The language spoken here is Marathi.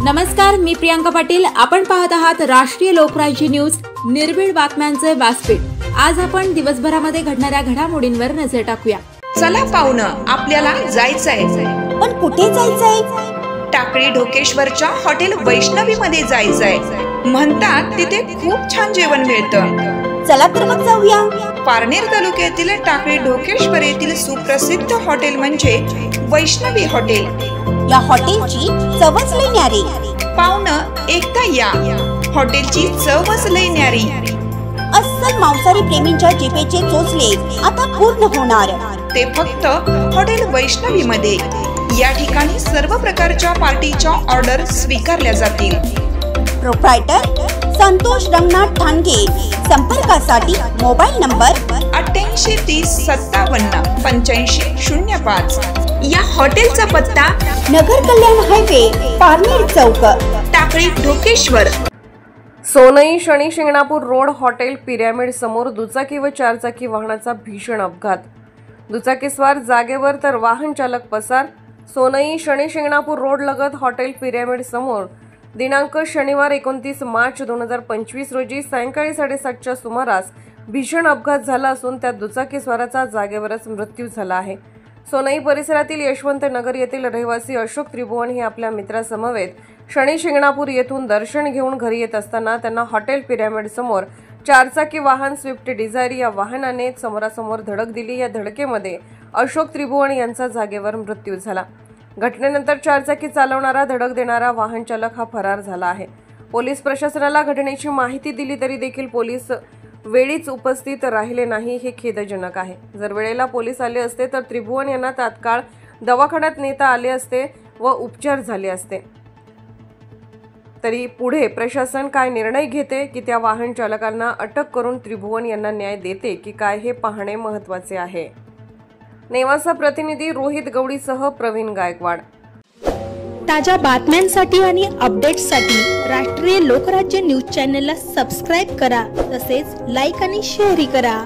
नमस्कार, मी प्रियांका पाटील। आपण पाहत आहात राष्ट्रीय लोकराज्य न्यूज, निर्भीड बातम्यांचे व्यासपीठ। आज आपण दिवसभरामध्ये घडणाऱ्या घडामोडींवर नजर टाकूया। चला पाहुणं, आपल्याला जायचंय। पण कुठे जायचंय? टाकळी ढोकेश्वरच्या हॉटेल वैष्णवी मध्ये जायचंय। म्हणतात तिथे खूप छान जेवण मिळतं। चला तर मग जाऊया। पारनेर तालुक्यातील टाकळी ढोकेश्वर येथील सुप्रसिद्ध हॉटेल म्हणजे वैष्णवी हॉटेल। या हॉटेलची चवच लई न्यारी। पाहुणं, एकदा या, हॉटेलची चवच लई न्यारी। अस्सल मांसाहारी प्रेमींच्या जिभेचे चोचले आता पूर्ण होणार, ते फक्त हॉटेल वैष्णवी मध्ये। या ठिकाणी सर्व प्रकारच्या पार्टीच्या ऑर्डर स्वीकारल्या जातील। प्रोप्रायटर संतोष रंगनाथ ठाणगे। संपर्कासाठी मोबाईल नंबर 88 30 57 85 05। या हॉटेलचा पत्ता नगर कल्याण हायवे, पारनेर चौक, Takali Dhokeshwar. Sonai Shani Shingnapur road hotel pyramid समोर दुचाकी व चारचाकी वाहनाचा भीषण अपघात। दुचाकीस्वार जागेवर तर वाहन चालक पसार। सोनई शनी शिंगणापूर रोड लगत हॉटेल पिरॅमिड समोर दिनांक शनिवार 29 मार्च 2025 रोजी सायंकाळी 7:30च्या सुमारास भीषण अपघात झाला असून त्यात दुचाकीस्वाराचा जागेवरच मृत्यू झाला आहे। सोनई परिसरातील यशवंत नगर येथील रहिवासी अशोक त्रिभुवन हे आपल्या मित्रासमवेत शनी शिंगणापूर येथून दर्शन घेऊन घरी येत असताना त्यांना हॉटेल पिरॅमिड समोर चारचाकी वाहन स्विफ्ट डिझायर या वाहनाने समोरासमोर धडक दिली। या धडकेमध्ये अशोक त्रिभुवन यांचा जागेवर मृत्यू झाला। घटनेनंतर चारचाकी चालवणारा धडक देणारा वाहन चालक हा फरार झाला आहे। पोलीस प्रशासनाला घटनेची माहिती दिली तरी देखील पोलीस वेळीच उपस्थित राहिले नाही, हे खेदजनक आहे। जर वेळेला पोलीस आले असते तर त्रिभुवन यांना तात्काळ दवाखान्यात नेता आले असते व उपचार झाले असते। तरी पुढे प्रशासन काय निर्णय घेते की त्या वाहन चालकांना अटक करून त्रिभुवन यांना न्याय देते की काय, हे पाहणे महत्त्वाचे आहे। नेवासा प्रतिनिधी रोहित गवडीसह प्रवीण गायकवाड। ताज्या बातम्यांसाठी आणि अपडेट्ससाठी राष्ट्रीय लोकराज्य न्यूज चॅनलला सबस्क्राईब करा, तसेच लाईक आणि शेअरही करा।